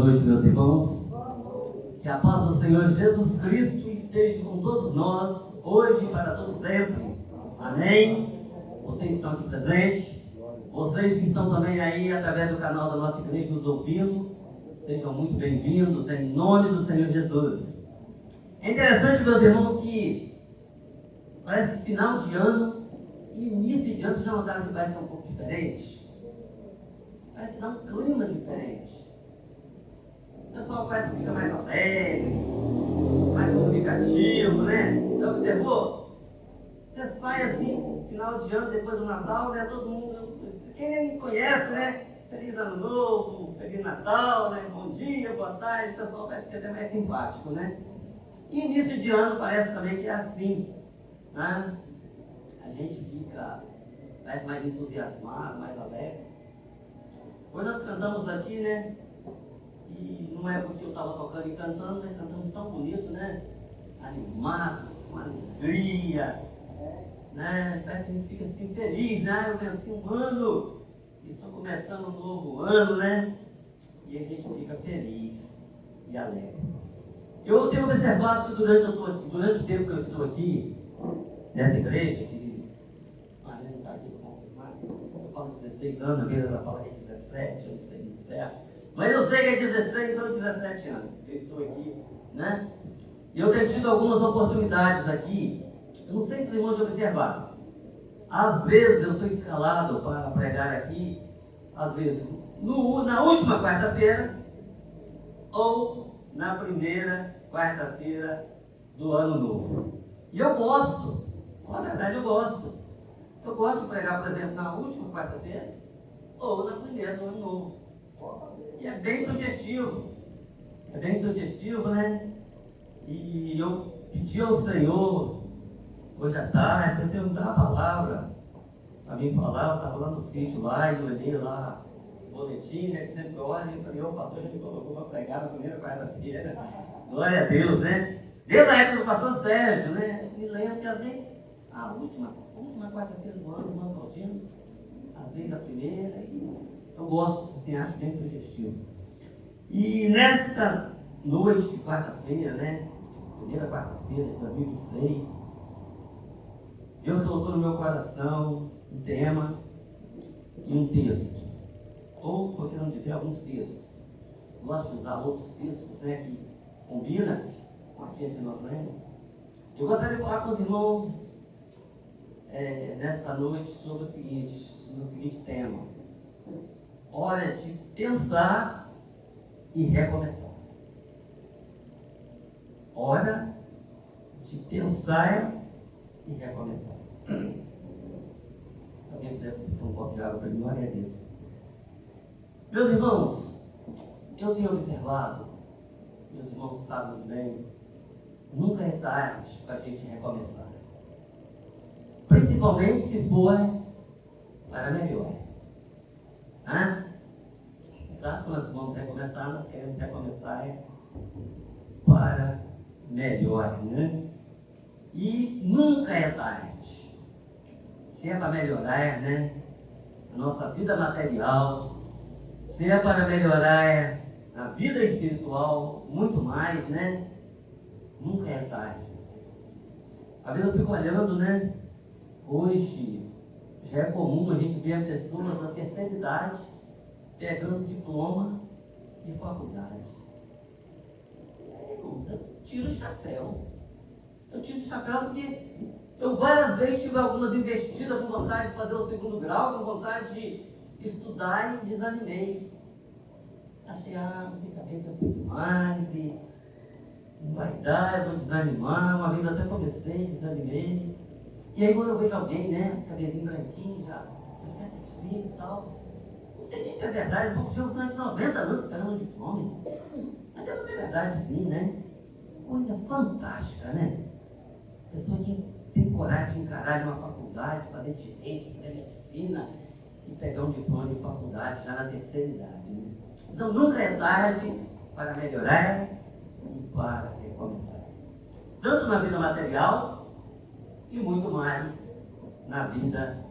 noite, meus irmãos. Que a paz do Senhor Jesus Cristo esteja com todos nós, hoje e para todo sempre. Amém? Vocês estão aqui presentes, vocês que estão também aí através do canal da nossa igreja nos ouvindo, sejam muito bem-vindos em nome do Senhor Jesus. É interessante, meus irmãos, que parece que final de ano e início de ano, vocês já notaram que vai ser um pouco diferente? Parece que dá um clima diferente. O pessoal parece que fica mais alegre, mais comunicativo, né? Já observou? Você sai assim, final de ano, depois do Natal, né? Todo mundo, quem nem me conhece, né? Feliz Ano Novo, Feliz Natal, né? Bom dia, boa tarde, o pessoal parece que é até mais simpático, né? E início de ano parece também que é assim, né? A gente fica, parece mais entusiasmado, mais alegre. Hoje nós cantamos aqui, né? E não é porque eu estava tocando e cantando, mas cantamos tão bonito, né? Animados, com alegria, né? Parece que a gente fica assim feliz, né? Eu venci um ano, e estou começando um novo ano, né? E a gente fica feliz e alegre. Eu tenho observado que durante o tempo que eu estou aqui, nessa igreja, que Marlene está aqui para confirmar, eu falo 16 anos, a vez ela fala que é 17, eu não sei muito certo. Mas eu sei que é 16 ou 17 anos que eu estou aqui, né? E eu tenho tido algumas oportunidades aqui. Eu não sei se os irmãos já observaram. Às vezes eu sou escalado para pregar aqui, às vezes na última quarta-feira ou na primeira quarta-feira do ano novo. E eu gosto, na verdade eu gosto. Eu gosto de pregar, por exemplo, na última quarta-feira ou na primeira do ano novo. E é bem sugestivo, né? E eu pedi ao Senhor, hoje à tarde, para me dar uma palavra, para mim falar. Eu estava lá no sítio lá, e eu olhei lá o boletim, né? Que sempre olha, e falei, o pastor já me colocou para pregar na primeira quarta-feira. Glória a Deus, né? Desde a época do pastor Sérgio, né? Me lembro que às vezes a última quarta-feira do ano, irmão Claudino, às vezes a primeira, e eu gosto, assim, acho bem sugestivo. E nesta noite de quarta-feira, né? Primeira quarta-feira de 2006, Deus colocou no meu coração um tema e um texto. Ou, por que não dizer, alguns textos. Gosto de usar outros textos, né? Que combinam com aquilo que nós lemos. Eu gostaria de falar com os irmãos nesta noite sobre o seguinte tema. Hora de pensar e recomeçar. Hora de pensar e recomeçar. Alguém puder buscar um copo de água para mim, eu agradeço. Meus irmãos, eu tenho observado, meus irmãos sabem muito bem, nunca é tarde para a gente recomeçar. Principalmente se for para melhor. Tá? Quando nós vamos recomeçar, nós queremos recomeçar para melhor, né? E nunca é tarde. Se é para melhorar, né? A nossa vida material, se é para melhorar a vida espiritual, muito mais, né? Nunca é tarde. Às vezes eu fico olhando, né? Hoje já é comum a gente ver pessoas da terceira idade pegando diploma de faculdade. Eu tiro o chapéu. Eu tiro o chapéu porque eu várias vezes tive algumas investidas com vontade de fazer o segundo grau, com vontade de estudar e desanimei. Achei, minha cabeça demais, não vai dar, eu vou desanimar. Uma vez até comecei, desanimei. E aí quando eu vejo alguém, né, cabelinho branquinho, já 65 e tal, não sei nem se é verdade, porque eu durante 90 anos esperando um diploma. Mas deve ser verdade sim, né? Coisa fantástica, né? Pessoa que tem coragem de encarar uma faculdade, fazer direito, fazer medicina e pegar um diploma de faculdade já na terceira idade, né? Então nunca é tarde para melhorar e para recomeçar. Tanto na vida material e muito mais na vida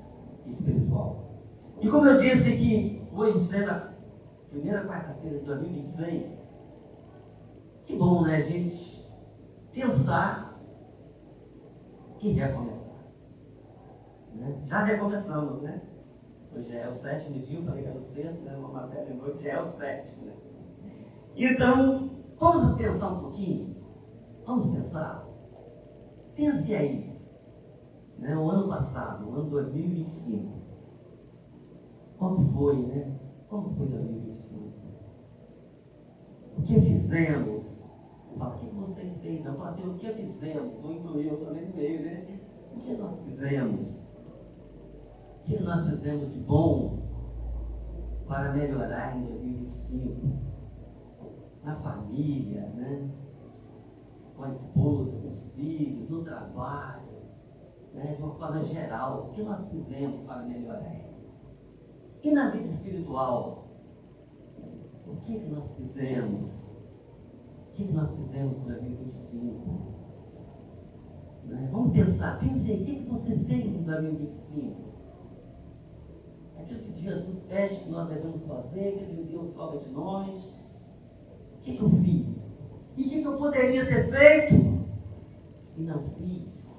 espiritual. E como eu disse que hoje, sendo a primeira quarta-feira de 2026, Que bom, né, gente? Pensar e recomeçar. Né? Já recomeçamos, né? Hoje é o 7º dia, eu falei que era o 6º, né? Uma matéria de noite, já é o 7º, né? Então, vamos pensar um pouquinho? Vamos pensar? Pense aí, né? O ano passado, o ano 2025. Como foi, né? Como foi 2025? O que fizemos? Fala, o que vocês fez? Não, fala assim, o que fizemos? Não incluiu, eu também no meio, né? O que nós fizemos? O que nós fizemos de bom para melhorar em 2025? Na família, né? Com a esposa, com os filhos, no trabalho, né? De uma forma geral, o que nós fizemos para melhorar? E na vida espiritual, o que nós fizemos? O que nós fizemos em 2025? Né? Vamos pensar, pense aí, o que você fez em 2025? Aquilo que Jesus pede que nós devemos fazer, que Deus cobra de nós. O que eu fiz? E o que eu poderia ter feito e não fiz?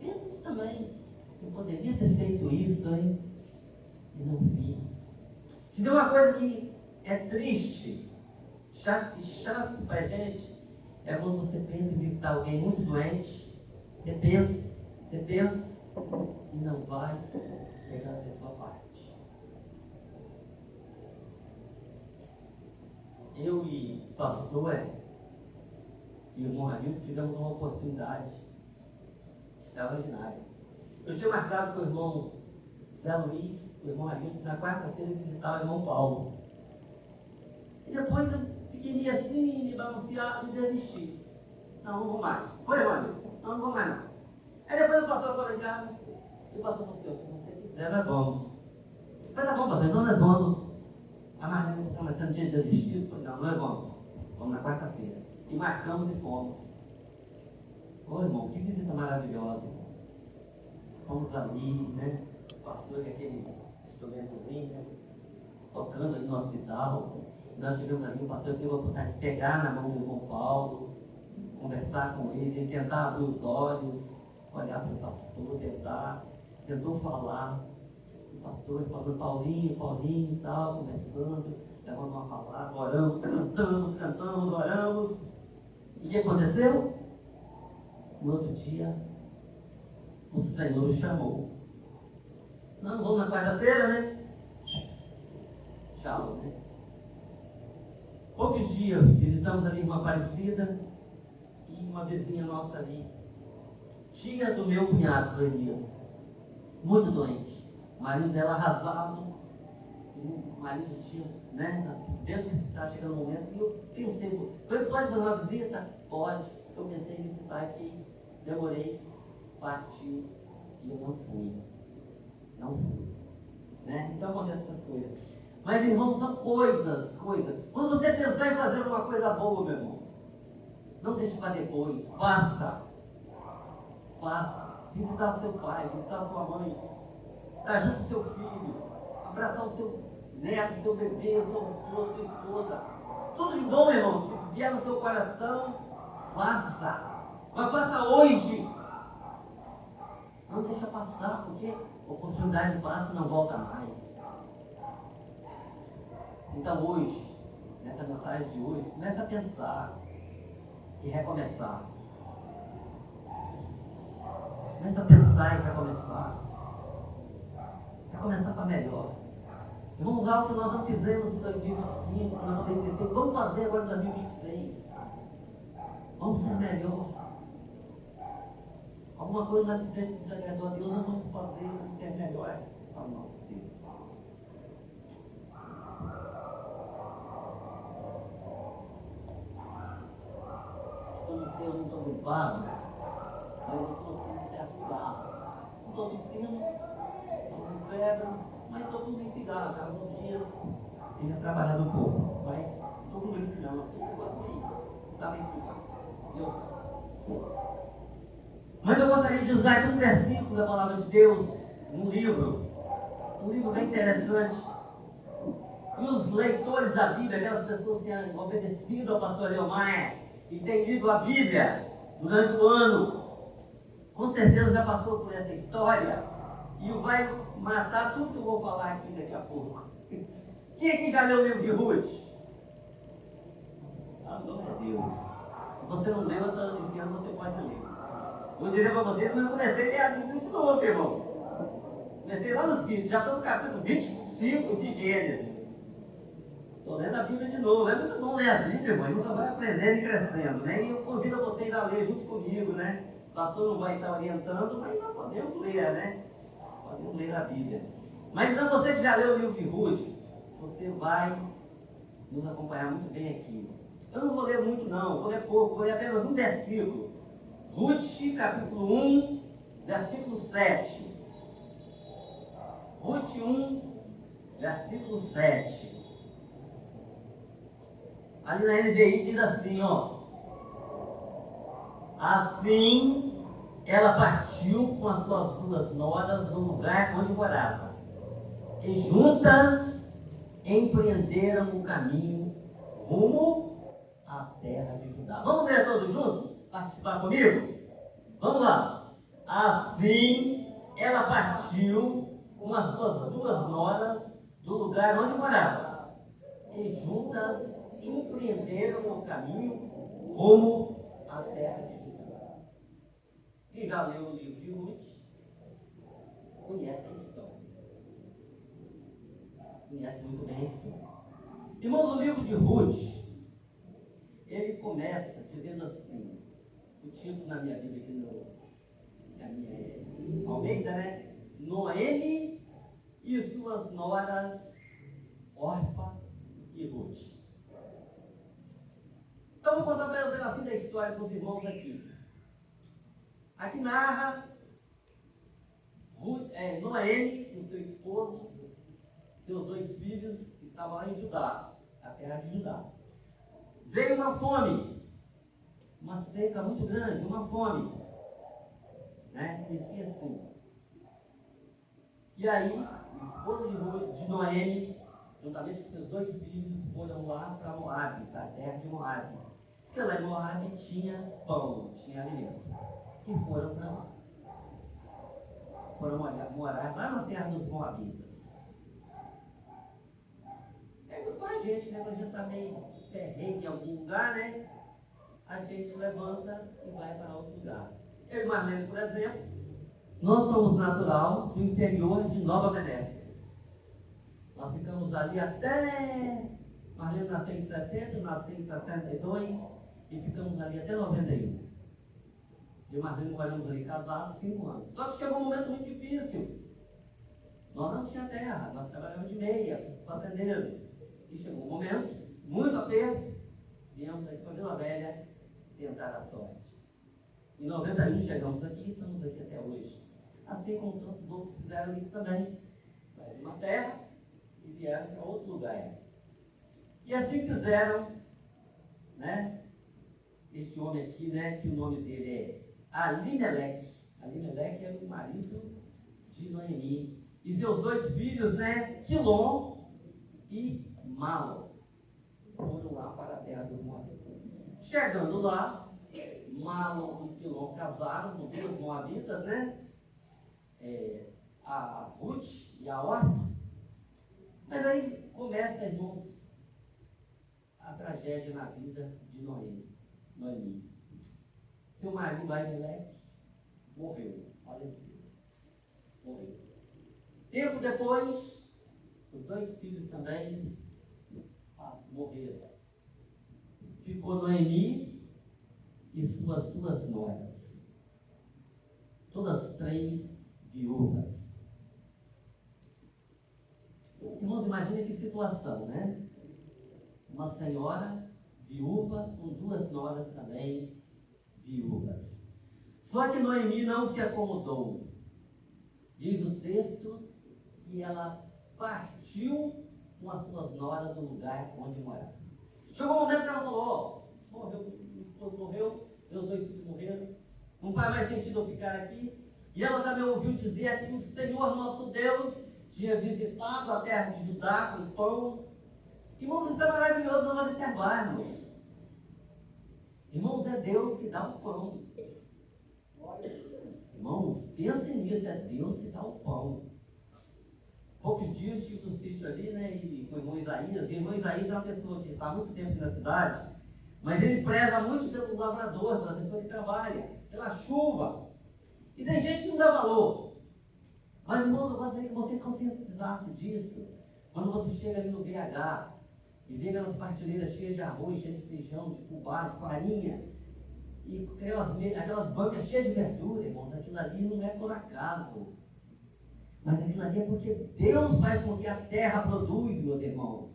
Pensa isso também. Eu poderia ter feito isso, hein? E não fiz. Se tem uma coisa que é triste, chato pra gente, é quando você pensa em visitar alguém muito doente, você pensa e não vai pegar a sua parte. Eu e o pastor e o irmão Arilton tivemos uma oportunidade extraordinária. Eu tinha marcado com o irmão Zé Luiz, o irmão Arilton, na quarta-feira visitar o irmão Paulo. E depois eu fiquei meio assim, me balanceado e desisti. Não vou mais. Foi, irmão Arilton? Não vou mais não. Aí depois o pastor falou em casa, e o pastor falou assim, se você quiser, nós vamos. Mas tá bom, pastor, então nós vamos. A Marlene não tinha desistido, falei, não, nós vamos. Vamos na quarta-feira. E marcamos e fomos. Ô irmão, que visita maravilhosa, irmão. Fomos ali, né? O pastor com aquele instrumentozinho, né? Tocando ali no hospital. Nós tivemos ali, o pastor teve a oportunidade de pegar na mão do irmão Paulo, conversar com ele, tentar abrir os olhos, olhar para o pastor, tentou falar. O pastor falando Paulinho e tal, conversando, levando uma palavra, oramos, cantamos, oramos. E o que aconteceu? No outro dia, o Senhor o chamou. Não, vamos na quarta-feira, né? Tchau, né? Poucos dias, visitamos ali uma Aparecida e uma vizinha nossa ali, tia do meu cunhado, do Elias, muito doente. O marido dela arrasado, o marido tinha, né? Dentro que estava chegando o momento, e eu pensei, pode fazer uma visita? Pode. Eu pensei em visitar aqui, demorei, partiu, e eu não fui. Né? Então acontece essas coisas. Mas, irmãos, são coisas. Quando você pensar em fazer uma coisa boa, meu irmão, não deixe para depois. Faça. Visitar seu pai, visitar sua mãe, estar junto com seu filho, abraçar o seu neto, seu bebê, o seu esposo, sua esposa. Tudo de bom, irmãos, que vier no seu coração, faça. Mas faça hoje. Não deixa passar, porque a oportunidade passa e não volta mais. Então hoje, nessa mensagem de hoje, comece a pensar e recomeçar. Comece a pensar e recomeçar. Recomeçar para melhor. E vamos usar o que nós não fizemos em 2025, que nós não temos feito. Vamos fazer agora em 2026. Vamos ser melhor. Alguma coisa nós fizemos que desagradou a Deus, nós vamos fazer, vamos ser melhor para o nosso Deus. Eu não estou gripado, mas eu estou sentindo certo lugar. Não estou tossindo, estou com febre, mas estou com gripe já há alguns dias. Tenho trabalhado um pouco, mas estou com gripe não, estou com um negócio meio. Não estava explicando. Deus sabe. Mas eu gostaria de usar aqui um versículo da palavra de Deus, um livro bem interessante. E os os leitores da Bíblia, aquelas pessoas que têm obedecido ao pastor Leomar e têm lido a Bíblia durante o ano, com certeza já passou por essa história e vai matar tudo que eu vou falar aqui daqui a pouco. Quem aqui já leu o livro de Ruth? Ah, glória a Deus. Se você não leu, esse ano você pode ler. Eu diria para vocês que eu comecei a ler a Bíblia de novo, irmão. Comecei lá nos 15, já estou no capítulo 25 de Gênesis. Estou lendo a Bíblia de novo. É muito bom ler a Bíblia, irmão. A gente vai aprendendo e crescendo, né? E eu convido vocês a ler junto comigo, né? O pastor não vai estar orientando, mas nós podemos ler, né? Podemos ler a Bíblia. Mas então você que já leu o livro de Ruth, você vai nos acompanhar muito bem aqui. Eu não vou ler muito não, vou ler pouco, vou ler apenas um versículo. Ruth, capítulo 1, versículo 7. Ruth 1, versículo 7. Ali na NVI diz assim, ó. Assim, ela partiu com as suas 2 noras do lugar onde morava. E juntas empreenderam o caminho rumo à terra de Judá. Vamos ler todos juntos? Participar comigo? Vamos lá. Assim, ela partiu com as suas 2 noras do lugar onde morava. E juntas empreenderam o caminho rumo à terra de Judá. Quem já leu o livro de Ruth conhece a história. Conhece muito bem a história. Irmãos, o livro de Ruth, ele começa dizendo assim, o título na minha Bíblia aqui na minha Almeida, né? Noemi e suas noras Orfa e Ruth. Então vou contar um pedacinho da história para os irmãos aqui. Aqui narra Noemi e seu esposo, seus 2 filhos que estavam lá em Judá, a terra de Judá. Veio uma fome, uma seca muito grande, uma fome, né? Inicia assim. E aí, o esposo de Noemi, juntamente com seus 2 filhos, foram lá para Moabe, para a terra de Moabe. Porque lá em Moabe tinha pão, tinha alimento. E foram para lá. Foram morar lá na terra dos Moabitas. É igual a gente, né? Quando a gente está meio ferrenho em algum lugar, né? A gente levanta e vai para outro lugar. Eu e Marlene, por exemplo, nós somos natural do interior de Nova Venécia. Nós ficamos ali até... Marlene nasceu em 70, eu nasci em 62 e ficamos ali até 91. Eu e Marlene moramos ali casados 5 anos. Só que chegou um momento muito difícil. Nós não tínhamos terra, nós trabalhávamos de meia, fazendeiro. E chegou um momento, muito aperto, viemos aqui para Vila Velha tentar a sorte. Em 91 chegamos aqui e estamos aqui até hoje. Assim como tantos outros fizeram isso também. Saíram de uma terra e vieram para outro lugar. E assim fizeram, né? Este homem aqui, né? Que o nome dele é Alimeleque. Alimeleque é o marido de Noemi. E seus 2 filhos, né? Quilom e Malom. Foram lá para a terra dos Moabitas. Chegando lá, Malom e Quilom casaram com 2 Moabitas, né? A Ruth e a Orfa. Mas aí começa, irmãos, a tragédia na vida de Noemi. Seu marido, Alimeleque, morreu, faleceu. Morreu. Tempo depois, os 2 filhos também morreram. Ficou Noemi e suas 2 noras. Todas 3 viúvas. Irmãos, imagine que situação, né? Uma senhora viúva com 2 noras também viúvas. Só que Noemi não se acomodou. Diz o texto que ela partiu com as suas noras do lugar onde morava. Chegou um momento que ela falou, morreu, meu esposo morreu, meus 2 filhos morreram, não faz mais sentido eu ficar aqui. E ela também ouviu dizer que o Senhor nosso Deus tinha visitado a terra de Judá com pão Irmãos, isso é maravilhoso nós observarmos. Irmãos, é Deus que dá o pão. Irmãos, pensem nisso, é Deus que dá o pão. Poucos dias estive no sítio ali, né, e com o irmão Isaías. O irmão Isaías é uma pessoa que está há muito tempo aqui na cidade, mas ele preza muito pelo lavrador, pela pessoa que trabalha, pela chuva. E tem gente que não dá valor. Mas, irmãos, eu gostaria que vocês conscientizassem disso. Quando você chega ali no BH e vê aquelas prateleiras cheias de arroz, cheias de feijão, de fubá, de farinha, e aquelas bancas cheias de verdura, irmãos, aquilo ali não é por acaso. Mas aquilo ali é porque Deus faz com que a terra produz, meus irmãos.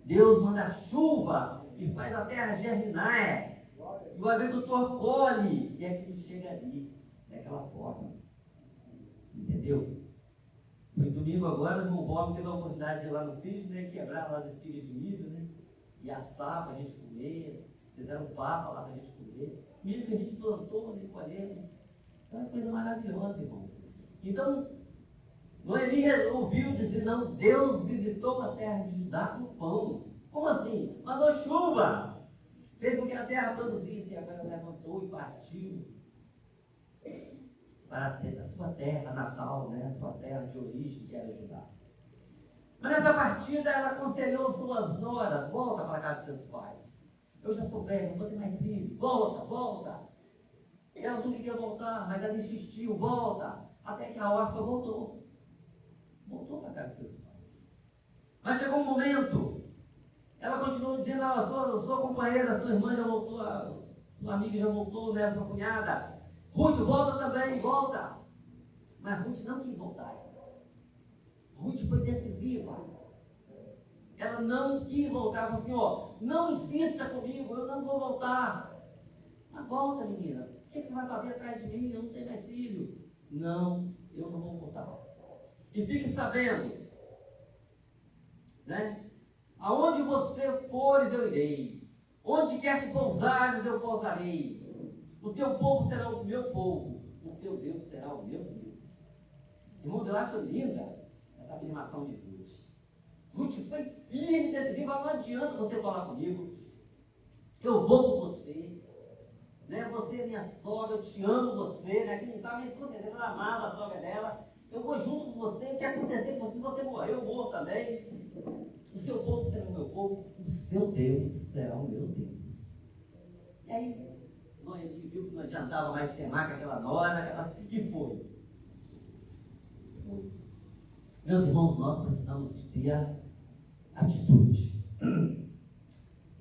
Deus manda chuva e faz a terra germinar. E o agricultor colhe e aquilo chega ali, daquela forma. Entendeu? No domingo agora, o irmão Bob teve a oportunidade de ir lá no sítio, né, quebrar lá do espírito de milho, né, e assar para a gente comer. Fizeram papa lá para a gente comer. Milho que a gente plantou, né, colhemos. Então é uma coisa maravilhosa, irmãos. Então, Noemi ouviu dizer, não, Deus visitou a terra de Judá com pão. Como assim? Mandou chuva. Fez com que a terra produzisse, e agora levantou e partiu para a sua terra natal, né? A sua terra de origem, que era Judá. Mas nessa partida ela aconselhou suas noras, volta para a casa de seus pais. Eu já sou velho, não vou ter mais filho. Volta, volta. Ela não queria voltar, mas ela insistiu, volta. Até que a órfã voltou. Voltou para a casa de seus pais. Mas chegou um momento, ela continuou dizendo, sua companheira, sua irmã já voltou, sua amiga já voltou, né, sua cunhada. Ruth, volta também, volta. Mas Ruth não quis voltar. Ruth foi decisiva. Ela não quis voltar, falou assim, ó, não insista comigo, eu não vou voltar. Mas volta, menina, o que você vai fazer atrás de mim? Eu não tenho mais filho. Não, eu não vou voltar. E fique sabendo, né? Aonde você fores, eu irei. Onde quer que pousares, eu pousarei. O teu povo será o meu povo. O teu Deus será o meu Deus. Irmãos, eu acho linda essa afirmação de Ruth. Ruth foi firme e decisiva. Não adianta você falar comigo. Eu vou com você. Né? Você é minha sogra, eu te amo você. Né? Que não está mais com certeza, ela amava a sogra dela. Eu vou junto com você. O que acontecer com você? Você morrer, eu morro também. O seu povo será o meu povo. O seu Deus será o meu Deus. E aí, Noemi viu que não adiantava mais temar com aquela nora, e foi. Meus irmãos, nós precisamos de ter atitude.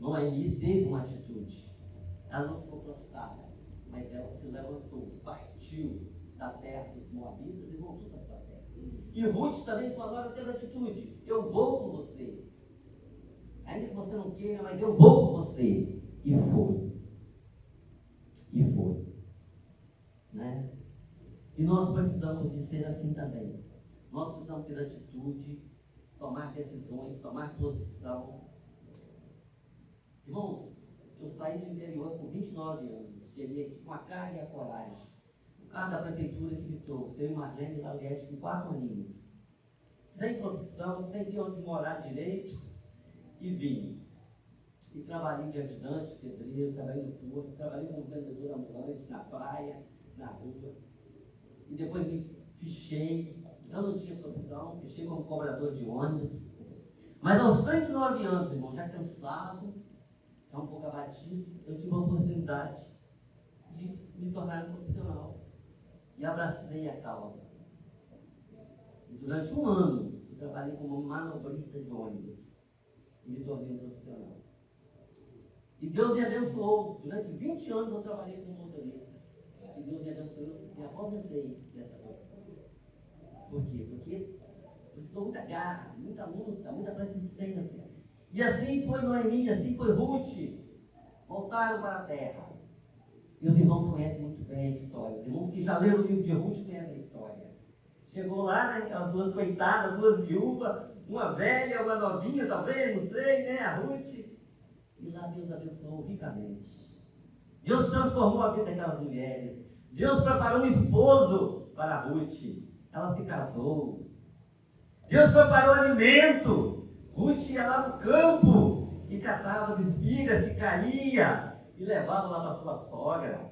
Noemi teve uma atitude. Ela não ficou prostrada, mas ela se levantou, partiu da terra dos Moabitas e voltou para a sua terra. E Ruth também, sua nora, teve atitude. Eu vou com você. Ainda que você não queira, mas eu vou com você. E foi. E foi. Né? E nós precisamos de ser assim também. Nós precisamos ter atitude, tomar decisões, tomar posição. Irmãos, eu saí do interior com 29 anos. Cheguei aqui com a cara e a coragem. O carro da prefeitura que me trouxe, eu e Marlene Lauriette, com 4 aninhos. Sem profissão, sem ter onde morar direito. E vim. E trabalhei de ajudante, pedreiro, trabalhei no porto, trabalhei como vendedor ambulante, na praia, na rua. E depois me fichei. Eu não tinha profissão, fichei como cobrador de ônibus. Mas aos 39 anos, irmão, já cansado, já um pouco abatido, eu tive a oportunidade de me tornar um profissional. E abracei a causa. E durante um ano, eu trabalhei como manobrista de ônibus. E me tornei um profissional. E Deus me abençoou. Durante 20 anos eu trabalhei como motorista. E Deus me abençoou e me aposentei dessa profissão. Por quê? Porque precisou muita garra, muita luta, muita persistência. E assim foi Noemi, assim foi Ruth. Voltaram para a terra. E os irmãos conhecem muito bem a história. Os irmãos que já leram o livro de Ruth conhecem a história. Chegou lá, né, aquelas duas coitadas, duas viúvas, uma velha, uma novinha, talvez, não sei, né, a Ruth. E lá Deus abençoou ricamente. Deus transformou a vida daquelas mulheres. Deus preparou um esposo para a Ruth. Ela se casou. Deus preparou alimento. Ruth ia lá no campo e catava as espigas e caía e levava lá para sua sogra.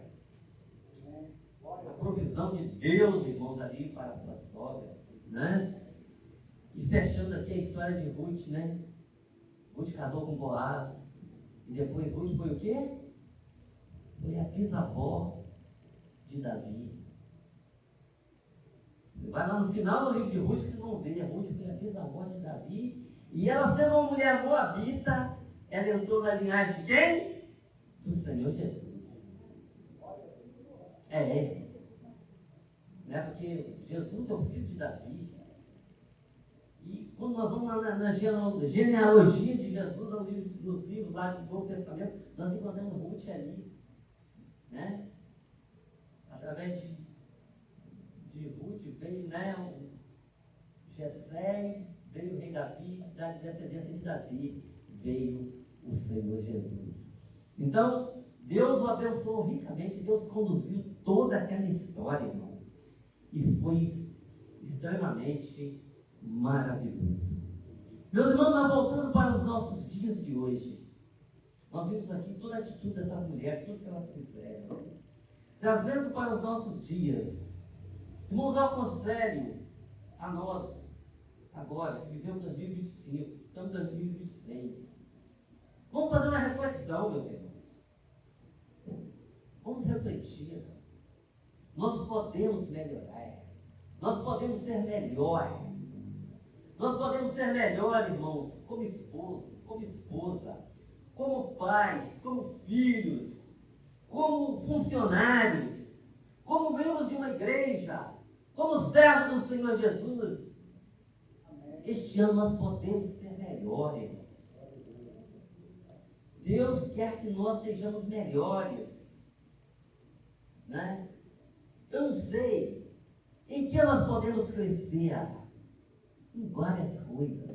A provisão de Deus, irmãos, ali para a sua sogra, né? E fechando aqui a história de Ruth, né? Ruth casou com Boaz. E depois Ruth foi o quê? Foi a bisavó de Davi. Vai lá no final do livro de Ruth que vocês vão ver. Ruth foi a bisavó de Davi. E ela, sendo uma mulher moabita, ela entrou na linhagem de quem? Do Senhor Jesus. Né? Porque Jesus é o filho de Davi. E quando nós vamos lá na genealogia de Jesus, nos livros lá do Novo Testamento, nós encontramos Ruth ali. Né? Através de Ruth veio, né, o Jessé, veio o rei Davi, da descendência de Davi veio o Senhor Jesus. Então, Deus o abençoou ricamente, Deus conduziu toda aquela história, irmão. E foi extremamente maravilhoso. Meus irmãos, nós voltando para os nossos dias de hoje, nós vimos aqui toda a atitude dessas mulheres, tudo que elas fizeram. Trazendo para os nossos dias, irmãos, eu aconselho a nós, agora, que vivemos 2025, estamos em 2026, vamos fazer uma reflexão, meus irmãos. Vamos refletir. Nós podemos melhorar. Nós podemos ser melhor. Nós podemos ser melhor, irmãos, como esposo, como esposa, como pais, como filhos, como funcionários, como membros de uma igreja, como servos do Senhor Jesus. Este ano nós podemos ser melhores. Deus quer que nós sejamos melhores. Né? Eu não sei em que nós podemos crescer. Em várias coisas.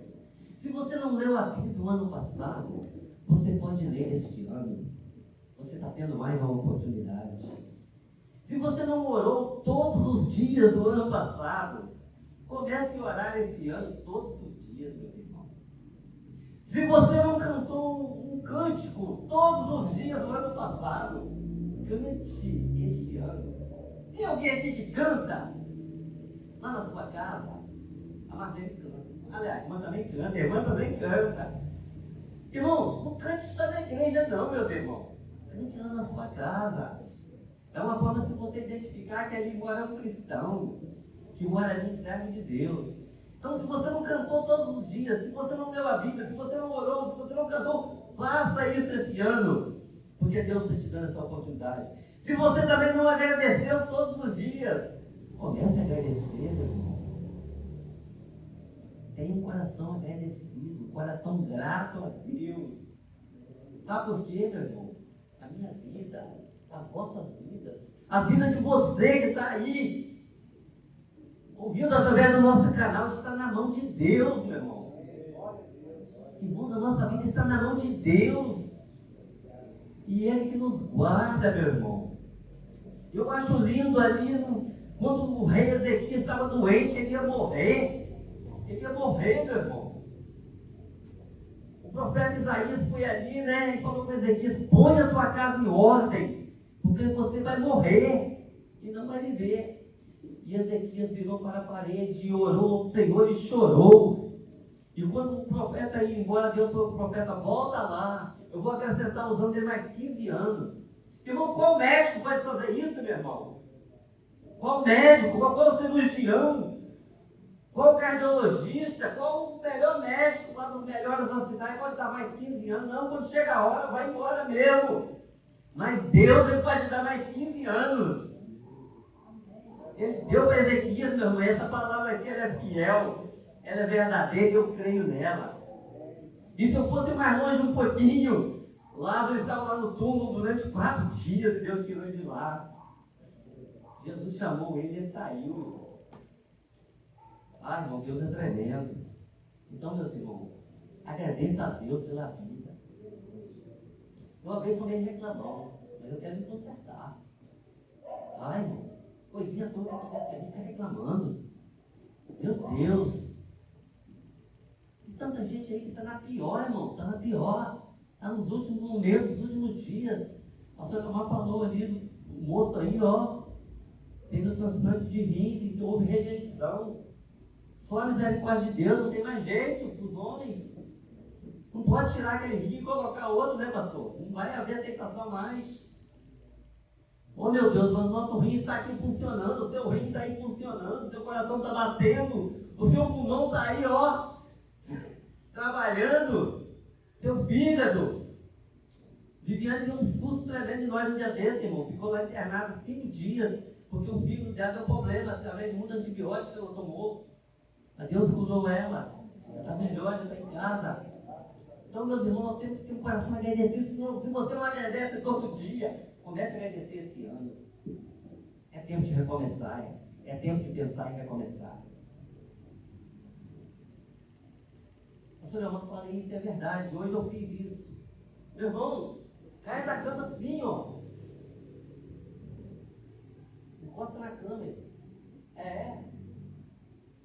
Se você não leu a Bíblia do ano passado, você pode ler este ano. Você está tendo mais uma oportunidade. Se você não orou todos os dias do ano passado, comece a orar esse ano todos os dias, meu irmão. Se você não cantou um cântico todos os dias do ano passado, cante este ano. Tem alguém aqui que canta? Lá na sua casa? A Marlene canta. Aliás, a irmã também canta, a irmã também canta. Irmão, não cante só na igreja não, meu irmão. Cante lá na sua casa. É uma forma de você identificar que ali mora um cristão, que mora ali em servo de Deus. Então, se você não cantou todos os dias, se você não leu a Bíblia, se você não orou, se você não cantou, faça isso esse ano, porque Deus está te dando essa oportunidade. Se você também não agradeceu todos os dias, comece a agradecer, meu irmão. Tenha um coração agradecido, um coração grato a Deus. Sabe por quê, meu irmão? A minha vida, as vossas vidas, a vida de você que está aí, ouvindo através do nosso canal, está na mão de Deus, meu irmão. Irmãos, a nossa vida está na mão de Deus. E Ele que nos guarda, meu irmão. Eu acho lindo ali, quando o rei Ezequias estava doente, ele ia morrer. Ele ia morrer, meu irmão. O profeta Isaías foi ali, né, e falou para Ezequias: põe a tua casa em ordem, porque você vai morrer e não vai viver. E Ezequias virou para a parede e orou ao Senhor e chorou. E quando o profeta ia embora, Deus falou para o profeta: volta lá, eu vou acrescentar os anos dele mais 15 anos. Irmão, qual médico pode fazer isso, meu irmão? Qual médico? Qual cirurgião? Qual cardiologista? Qual o melhor médico lá dos melhores hospitais pode dar mais 15 anos? Não, quando chega a hora, vai embora mesmo. Mas Deus, Ele pode dar mais 15 anos. Ele deu para Ezequias, meu irmão, essa palavra aqui ela é fiel, ela é verdadeira e eu creio nela. E se eu fosse mais longe um pouquinho, Lázaro estava lá no túmulo durante 4 dias e Deus tirou ele de lá. Jesus chamou ele e ele saiu. Ah, irmão, Deus é tremendo. Então, meus irmãos, agradeça a Deus pela vida. Uma vez alguém reclamou, mas eu quero me consertar. Ai, irmão, coisinha toda que a gente fica reclamando. Meu Deus. tanta gente aí que está na pior, irmão, está na pior. Está nos últimos momentos, nos últimos dias. A senhora Tomás falou ali, o moço aí, ó, fez o transplante de rins e houve rejeição. Só a misericórdia de Deus, não tem mais jeito para os homens. Não pode tirar aquele rim e colocar outro, né, pastor? Não vai haver aceitação mais. Oh, meu Deus, mas o nosso rim está aqui funcionando, o seu rim está aí funcionando, o seu coração está batendo, o seu pulmão está aí, ó, trabalhando, seu fígado. Viviane deu um susto tremendo em nós no dia desse, irmão. Ficou lá internado 5 dias, porque o fígado dela deu problema, através de muito antibiótico que ela tomou. Mas Deus curou ela. Ela está melhor, já está em casa. Então, meus irmãos, nós temos que ter um coração agradecido. Senão, se você não agradece todo dia, comece a agradecer esse ano. É tempo de recomeçar. É tempo de pensar em recomeçar. Pastor Leandro, eu falei isso, é verdade. Hoje eu fiz isso. Meu irmão, cai da cama assim, ó. Encosta na cama.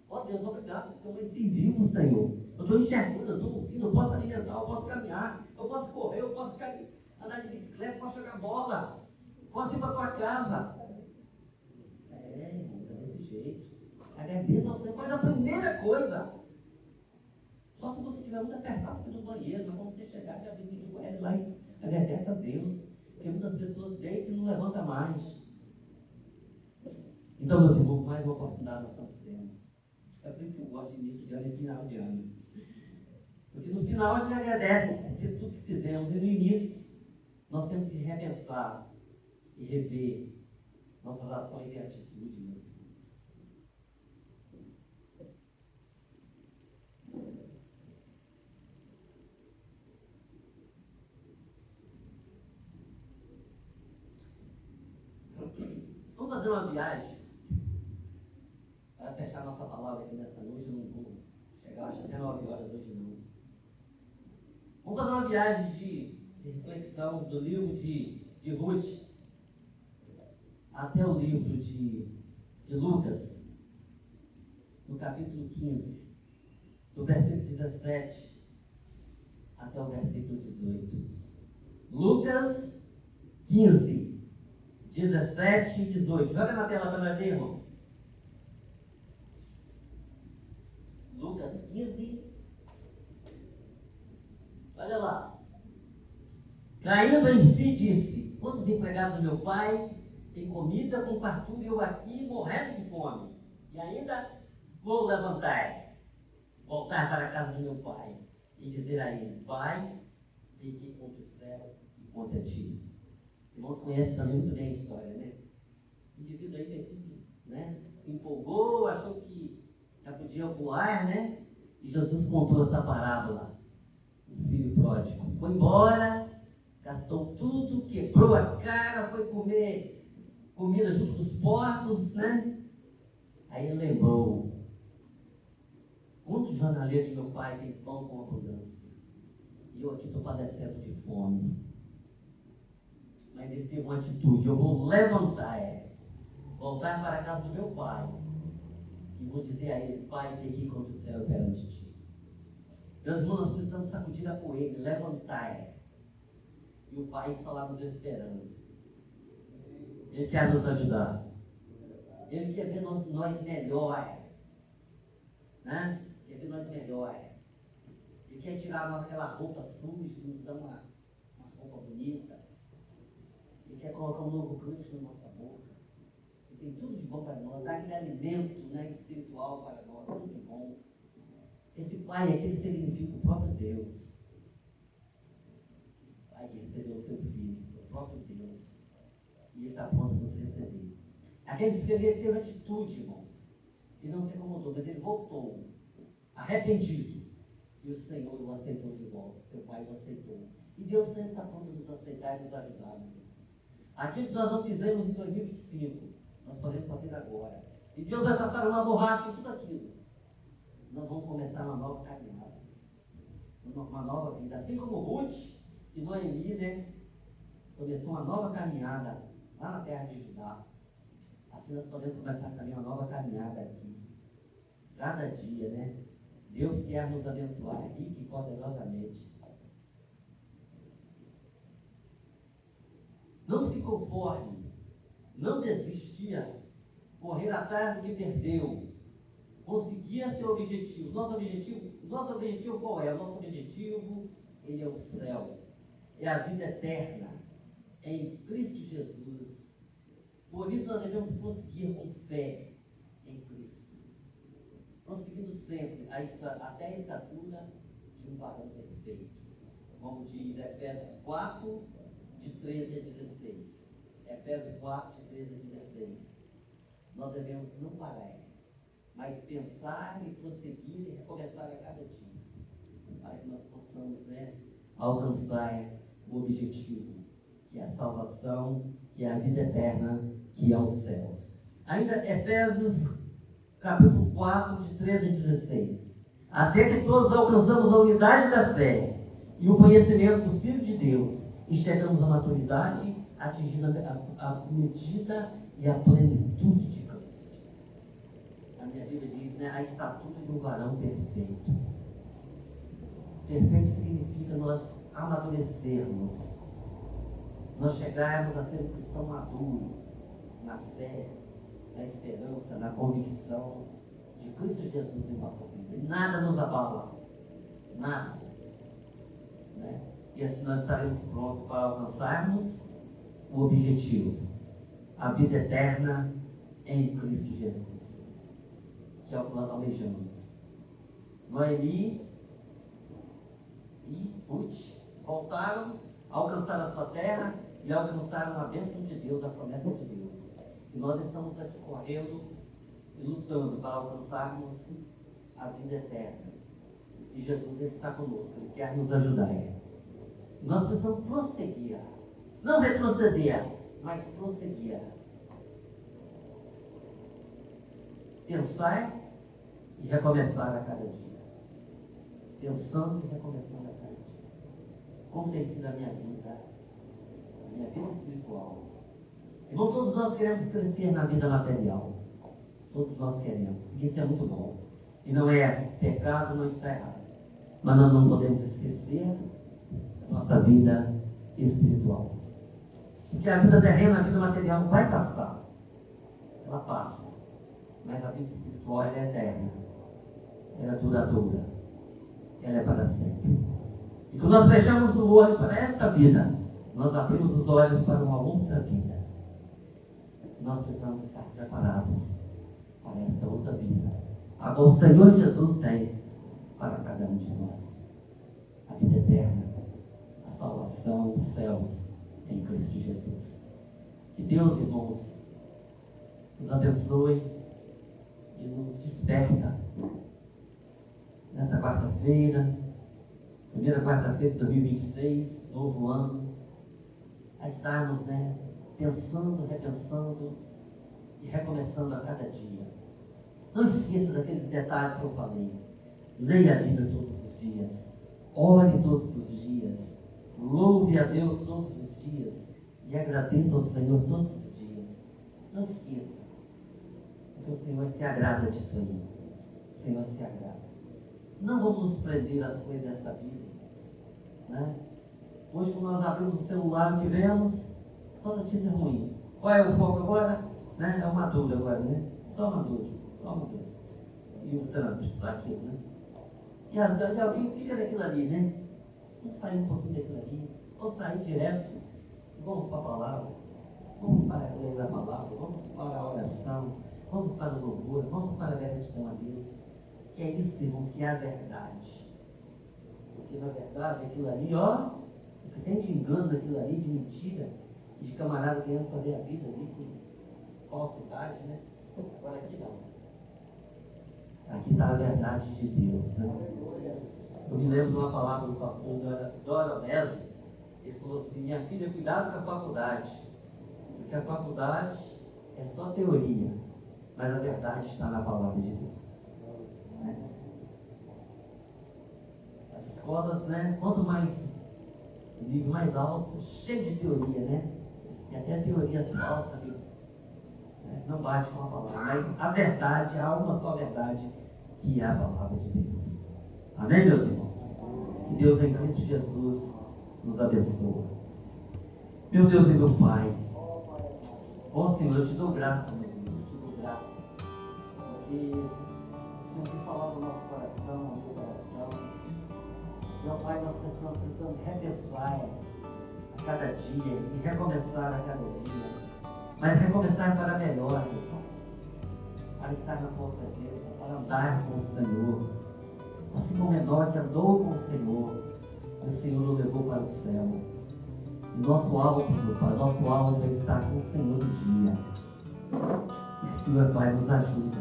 Ó Deus, obrigado, porque eu amanheci vivo, Senhor. Eu estou enxergando, eu estou ouvindo, eu posso alimentar, eu posso caminhar, eu posso correr, eu posso andar de bicicleta, eu posso jogar bola, posso ir para a tua casa. Irmão, tá desse jeito. Agradeça ao Senhor, faz a primeira coisa. Só se você estiver muito apertado pelo banheiro, mas quando você chegar, já vem de joelho lá e agradece a Deus. Porque muitas pessoas deitam e não levantam mais. Então, meus irmãos, mais uma oportunidade nós estamos tendo. É por isso que eu gosto de início de ano e final de ano. Porque no final a gente agradece por tudo que fizemos. E no início, nós temos que repensar e rever nossas ações e atitudes, meus irmãos. Vamos fazer uma viagem para fechar nossa palavra aqui nessa noite. Eu não vou chegar, acho até 9 horas hoje não. Vamos fazer uma viagem de reflexão do livro de Ruth até o livro de Lucas, no capítulo 15, do versículo 17 até o versículo 18. Lucas 15, 17 e 18. Joga na tela para nós ver, irmão. Lucas 15. Olha lá. Caindo em si, disse: quantos empregados do meu pai têm comida com fartura e eu aqui morrendo de fome? E ainda vou voltar para a casa do meu pai e dizer a ele: Pai, pequei contra o céu e contra ti. Os irmãos conhecem também muito bem a história, né? O indivíduo aí fez tudo, né? Se empolgou, achou que já podia voar, né? E Jesus contou essa parábola. O filho pródigo foi embora, gastou tudo, quebrou a cara, foi comer comida junto dos porcos, né? Aí ele lembrou: quantos jornaleiros de meu pai têm pão com abundância? E eu aqui estou padecendo de fome. Mas ele teve uma atitude: eu vou levantar, voltar para a casa do meu pai e vou dizer a ele: Pai, pequei contra o céu perante ti. Meus irmãos, nós precisamos sacudir a poeira, levantar. E o Pai está lá nos esperando. Ele quer nos ajudar. Ele quer ver nós melhor. Né? Quer ver nós melhor. Ele quer tirar aquela roupa suja e nos dar uma roupa bonita. Ele quer colocar um novo cântico na nossa boca. Ele tem tudo de bom para nós. Dá aquele alimento, né, espiritual para nós. Tudo de bom. Esse Pai é aquele que significa o próprio Deus. Pai que recebeu o seu Filho, o próprio Deus. E Ele está pronto a nos receber. Aquele que teve atitude, irmãos. Ele não se acomodou, mas ele voltou, arrependido. E o Senhor o aceitou de volta. Seu Pai o aceitou. E Deus sempre está pronto a nos aceitar e nos ajudar, meus irmãos. Aquilo que nós não fizemos em 2025, nós podemos fazer agora. E Deus vai passar uma borracha em tudo aquilo. Nós vamos começar uma nova caminhada, uma nova vida. Assim como Ruth e Noemi, né, começou uma nova caminhada lá na terra de Judá. Assim nós podemos começar também uma nova caminhada aqui. Cada dia, né, Deus quer nos abençoar rica e poderosamente. Não se conforme, não desistia, correr atrás do que perdeu, conseguia seu objetivo. Nosso objetivo qual é? O nosso objetivo, ele é o céu, é a vida eterna, é em Cristo Jesus. Por isso nós devemos prosseguir com fé em Cristo, prosseguindo sempre até a estatura de um varão perfeito, como diz Efésios 4, de 13 a 16. Efésios 4, de 13 a 16. Nós devemos não parar, mas pensar e prosseguir e recomeçar a cada dia, para que nós possamos alcançar o objetivo, que é a salvação, que é a vida eterna, que é os céus. Ainda Efésios capítulo 4, de 13 a 16. Até que todos alcançamos a unidade da fé e o conhecimento do Filho de Deus, e chegamos à maturidade, atingindo a medida e a plenitude de Cristo. A minha Bíblia diz, a estatura de um varão perfeito. Perfeito significa nós amadurecermos, nós chegarmos a ser um cristão maduro, na fé, na esperança, na convicção de Cristo Jesus em nossa vida. E nada nos abala, nada. E assim nós estaremos prontos para alcançarmos o objetivo, a vida eterna em Cristo Jesus, que é o que nós almejamos. Noemi e Ruth voltaram, alcançaram a sua terra e alcançaram a bênção de Deus, a promessa de Deus. E nós estamos aqui correndo e lutando para alcançarmos a vida eterna. E Jesus, ele está conosco, ele quer nos ajudar. Nós precisamos prosseguir, não retroceder, mas prosseguir. Pensar e recomeçar a cada dia. Pensando e recomeçando a cada dia. Como tem sido a minha vida espiritual. Irmão, todos nós queremos crescer na vida material. Todos nós queremos. E isso é muito bom. E não é pecado, não está errado. Mas nós não podemos esquecer nossa vida espiritual. Porque a vida terrena, a vida material não vai passar. Ela passa. Mas a vida espiritual, ela é eterna. Ela é duradoura. Ela é para sempre. E quando nós fechamos o olho para essa vida, nós abrimos os olhos para uma outra vida. Nós precisamos estar preparados para essa outra vida. Agora o Senhor Jesus tem para cada um de nós. A vida eterna, a salvação, os céus em Cristo Jesus. Que Deus, irmãos, nos abençoe e nos desperta nessa quarta-feira, primeira quarta-feira de 2026, novo ano, a estarmos, pensando, repensando e recomeçando a cada dia. Não esqueça daqueles detalhes que eu falei. Leia a Bíblia todos os dias. Ore todos os dias. Louve a Deus todos os dias. E agradeça ao Senhor todos os dias. Não esqueça. Porque o Senhor se agrada disso aí. O Senhor se agrada. Não vamos nos prender às coisas dessa vida, irmãos. Hoje, quando nós abrimos o celular, o que vemos? Só notícia ruim. Qual é o foco agora? É o Maduro agora, Só Maduro. E o Trump, está aqui, E alguém fica naquilo ali, Vamos sair um pouquinho daquilo ali. Vamos sair direto. Vamos para a palavra. Vamos para a lei da palavra. Vamos para a oração. Vamos para o louvor. Vamos para a gratidão a Deus. Que é isso, irmãos, que é a verdade. Porque na verdade aquilo ali, o que tem de engano daquilo ali, de mentira, e de camarada querendo fazer a vida ali com falsidade, Agora aqui não. Aqui está a verdade de Deus, Eu me lembro de uma palavra do pastor Dora Wesley. Ele falou assim: minha filha, cuidado com a faculdade, porque a faculdade é só teoria, mas a verdade está na palavra de Deus. As escolas, quanto mais, o nível mais alto, cheio de teoria, E até teorias falsas que não bate com a palavra. Mas a verdade, há uma só verdade, que é a palavra de Deus. Amém, meus irmãos? Que Deus em Cristo Jesus nos abençoe. Meu Deus e meu Pai, ó Senhor, eu te dou graça, meu Deus, eu te dou graça, porque o Senhor tem falado no nosso coração, no meu coração. Meu Pai, nós precisamos repensar a cada dia e recomeçar a cada dia, mas recomeçar para melhor, meu Pai, para estar na tua presença, para andar com o Senhor, assim como Enoque andou com o Senhor o levou para o céu. E nosso alvo, meu Pai, nosso alvo é estar com o Senhor no dia. E o Senhor, Pai, nos ajuda.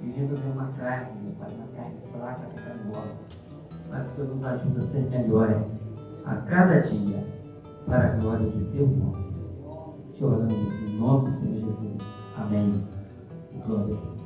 Vivemos em uma carne, meu Pai, uma carne fraca, pecaminosa. Mas o Senhor nos ajuda a ser melhor a cada dia, para a glória do teu nome. Te oramos em nome do Senhor Jesus. Amém. Glória a Deus.